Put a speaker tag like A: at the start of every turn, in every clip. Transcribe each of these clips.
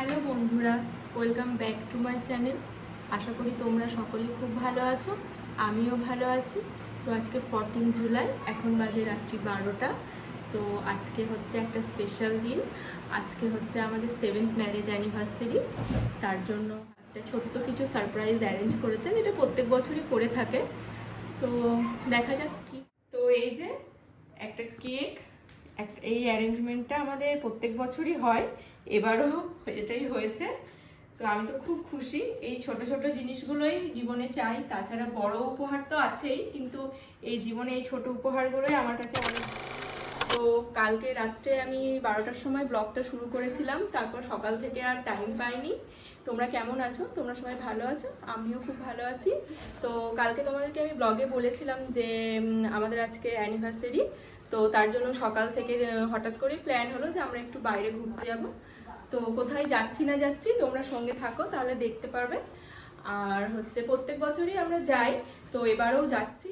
A: Hello বন্ধুরা, welcome back to my channel. আশা করি তোমরা সকলে খুব ভালো আছো, আমিও ভালো আছি। তো আজকে 14 জুলাই, এখন বাজে রাত্রি 12টা। তো আজকে হচ্ছে একটা স্পেশাল দিন। আজকে হচ্ছে আমাদের 7th ম্যারেজ অ্যানিভার্সারি। তার জন্য একটা ছোট্ট কিছু সারপ্রাইজ অ্যারেঞ্জ করেছেন, এটা প্রত্যেক বছরই করে থাকে। তো দেখা যাক কি। তো এই যে একটা কেক, এই অ্যারেঞ্জমেন্টটা আমাদের প্রত্যেক বছরই হয়, এবারও এটাই হয়েছে। তো আমি তো খুব খুশি। এই ছোট ছোট জিনিসগুলোই জীবনে চাই, তাছাড়া বড় উপহার তো আছেই, কিন্তু এই জীবনে এই ছোট উপহারগুলোই আমার কাছে অনেক। তো কালকে রাত্রে আমি 12টার সময় ব্লগটা শুরু করেছিলাম, তারপর সকাল থেকে আর টাইম পাইনি। তোমরা কেমন আছো? তোমরা সবাই ভালো আছো? আমিও খুব ভালো আছি। তো কালকে তোমাদেরকে আমি ব্লগে বলেছিলাম যে আমাদের আজকে অ্যানিভার্সারি। তো তার জন্য সকাল থেকে হঠাৎ করে প্ল্যান হলো যে আমরা একটু বাইরে ঘুরতে যাব। তো কোথায় যাচ্ছি না যাচ্ছি তোমরা সঙ্গে থাকো, তাহলে দেখতে পারবে। আর হচ্ছে প্রত্যেক বছরই আমরা যাই, তো এবারেও যাচ্ছি।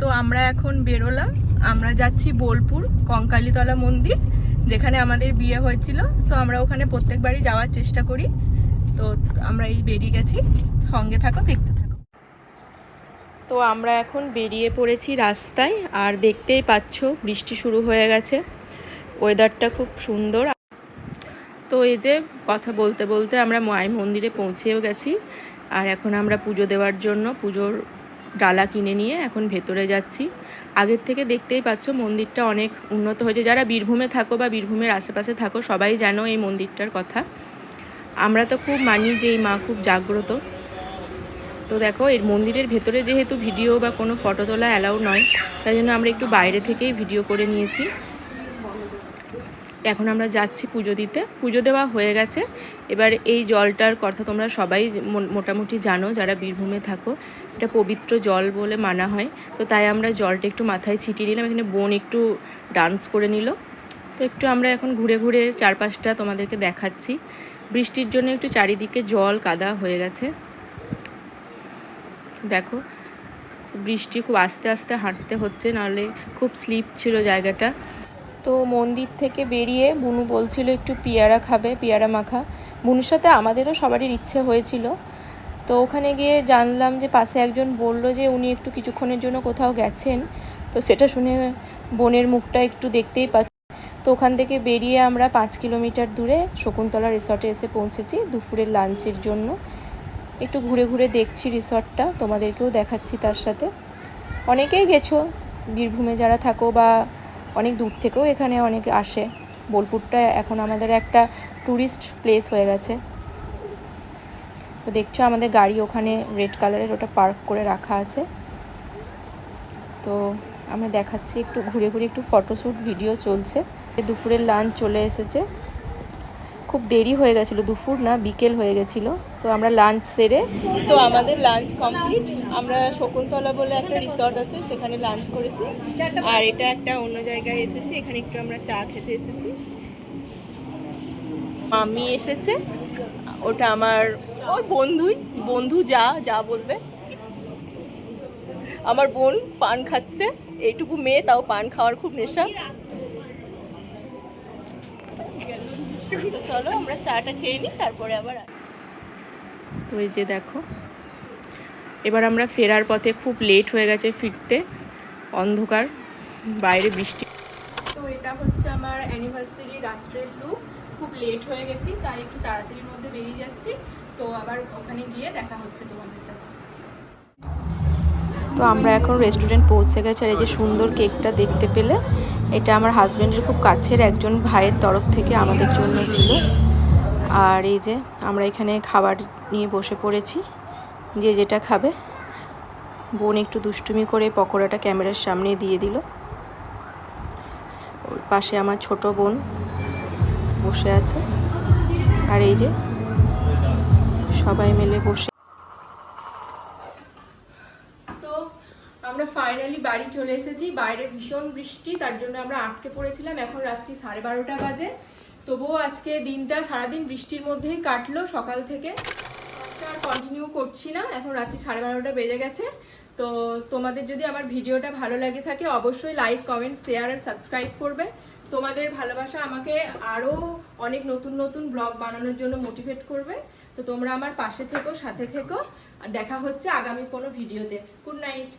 A: তো আমরা এখন বেরোলাম, আমরা যাচ্ছি বোলপুর কঙ্কালীতলা মন্দির, যেখানে আমাদের বিয়ে হয়েছিল। তো আমরা ওখানে প্রত্যেকবারই যাওয়ার চেষ্টা করি। তো আমরা এই বেরিয়ে গেছি, সঙ্গে থাকো, দেখতে থাকো। তো আমরা এখন বেরিয়ে পড়েছি রাস্তায়, আর দেখতেই পাচ্ছ বৃষ্টি শুরু হয়ে গেছে, ওয়েদারটা খুব সুন্দর। তো এই যে কথা বলতে বলতে আমরা মায়ের মন্দিরে পৌঁছেও গেছি, আর এখন আমরা পুজো দেওয়ার জন্য পুজোর ডালা কিনে নিয়ে এখন ভেতরে যাচ্ছি। আগের থেকে দেখতেই পাচ্ছ মন্দিরটা অনেক উন্নত হয়েছে। যারা বীরভূমে থাকো বা বীরভূমের আশেপাশে থাকো সবাই জানো এই মন্দিরটার কথা। আমরা তো খুব মানি যে এই মা খুব জাগ্রত। তো দেখো, এর মন্দিরের ভেতরে যেহেতু ভিডিও বা কোনো ফটো তোলা অ্যালাউ নয়, তাই জন্য আমরা একটু বাইরে থেকেই ভিডিও করে নিয়েছি। এখন আমরা যাচ্ছি পুজো দিতে। পুজো দেওয়া হয়ে গেছে। এবার এই জলটার কথা তোমরা সবাই মোটামুটি জানো, যারা বীরভূমে থাকো। এটা পবিত্র জল বলে মানা হয়। তো তাই আমরা জলটা একটু মাথায় ছিটিয়ে নিলাম। এখানে বোন একটু ডান্স করে নিল। তো একটু আমরা এখন ঘুরে ঘুরে চারপাশটা তোমাদেরকে দেখাচ্ছি। বৃষ্টির জন্য একটু চারিদিকে জল কাদা হয়ে গেছে। দেখো, বৃষ্টি, খুব আস্তে আস্তে হাঁটতে হচ্ছে, নাহলে খুব স্লিপ ছিল জায়গাটা। তো মন্দির থেকে বেরিয়ে বুনু বলছিল একটু পেয়ারা খাবে, পেয়ারা মাখা। বুনুর সাথে আমাদেরও সবারই ইচ্ছে হয়েছিল। তো ওখানে গিয়ে জানলাম যে পাশে একজন বলল যে উনি একটু কিছুক্ষণের জন্য কোথাও গেছেন। তো সেটা শুনে বোনের মুখটা একটু দেখতেই পাচ্ছি। তো ওখান থেকে বেরিয়ে আমরা 5 কিলোমিটার দূরে শকুন্তলা রিসর্টে এসে পৌঁছেছি দুপুরের লাঞ্চের জন্য। একটু ঘুরে ঘুরে দেখছি রিসর্টটা, তোমাদেরকেও দেখাচ্ছি তার সাথে। অনেকেই গেছো বীরভূমে যারা থাকো, বা অনেক দূর থেকেও এখানে অনেকে আসে। বোলপুরটা এখন আমাদের একটা ট্যুরিস্ট প্লেস হয়ে গেছে। তো দেখছো আমাদের গাড়ি ওখানে রেড কালারের, ওটা পার্ক করে রাখা আছে। তো আমরা দেখাচ্ছি একটু ঘুরে ঘুরে, একটু ফটোশ্যুট ভিডিও চলছে। দুপুরের লাঞ্চ চলে এসেছে। খুব দেরি হয়ে গেছিলো, দুপুর না বিকেল হয়ে গেছিলো। তো আমরা লাঞ্চ সেরে, তো আমাদের লাঞ্চ কমপ্লিট। আমরা শকুন্তলা বলে একটা রিসর্ট আছে, সেখানে লাঞ্চ করেছি। আর এটা একটা অন্য জায়গায় এসেছি, এখানে একটু আমরা চা খেতে এসেছি। মাম্মি এসেছে, ওটা আমার ওর বন্ধু যা যা বলবে। আমার বোন পান খাচ্ছে, এইটুকু মেয়ে তাও পান খাওয়ার খুব নেশা। চলো আমরা চাটা খেয়ে নিই, তারপরে আবার। তো এই যে দেখো, এবার আমরা ফেরার পথে, খুব লেট হয়ে গেছে ফিরতে, অন্ধকার, বাইরে বৃষ্টি। তো এটা হচ্ছে আমার অ্যানিভার্সারি রাত্রের লুক। খুব লেট হয়ে গেছি, তাই একটু তাড়াতাড়ির মধ্যে বেরিয়ে যাচ্ছি। তো আবার ওখানে গিয়ে দেখা হচ্ছে তোমাদের সাথে। তো আমরা এখন রেস্টুরেন্ট পৌঁছে গেছি। আর এই যে সুন্দর কেকটা দেখতে পেলে, এটা আমার হাজব্যান্ডের খুব কাছের একজন ভাইয়ের তরফ থেকে আমাদের জন্য ছিল। আর এই যে আমরা এখানে খাবার নিয়ে বসে পড়েছি, যে যেটা খাবে। বোন একটু দুষ্টুমি করে পকোড়াটা ক্যামেরার সামনে দিয়ে দিল। ওর পাশে আমার ছোট বোন বসে আছে। আর এই যে সবাই মিলে বসে। তো আমরা ফাইনালি বাড়ি চলে এসেছি। বাইরে ভীষণ বৃষ্টি, তার জন্য আমরা আটকে পড়েছিলাম। এখন রাত্রি 12:30 বাজে। তবুও আজকে দিনটা সারাদিন বৃষ্টির মধ্যেই কাটলো, সকাল থেকে আর কন্টিনিউ করছি না। এখন রাত্রি 12:30 বেজে গেছে। তো তোমাদের যদি আমার ভিডিওটা ভালো লাগে থাকে, অবশ্যই লাইক, কমেন্ট, শেয়ার আর সাবস্ক্রাইব করবে। তোমাদের ভালোবাসা আমাকে আরো অনেক নতুন নতুন ব্লগ বানানোর জন্য মোটিভেট করবে। তো তোমরা আমার পাশে থেকো, সাথে থেকো। আর দেখা হচ্ছে আগামী কোনো ভিডিওতে। Good night.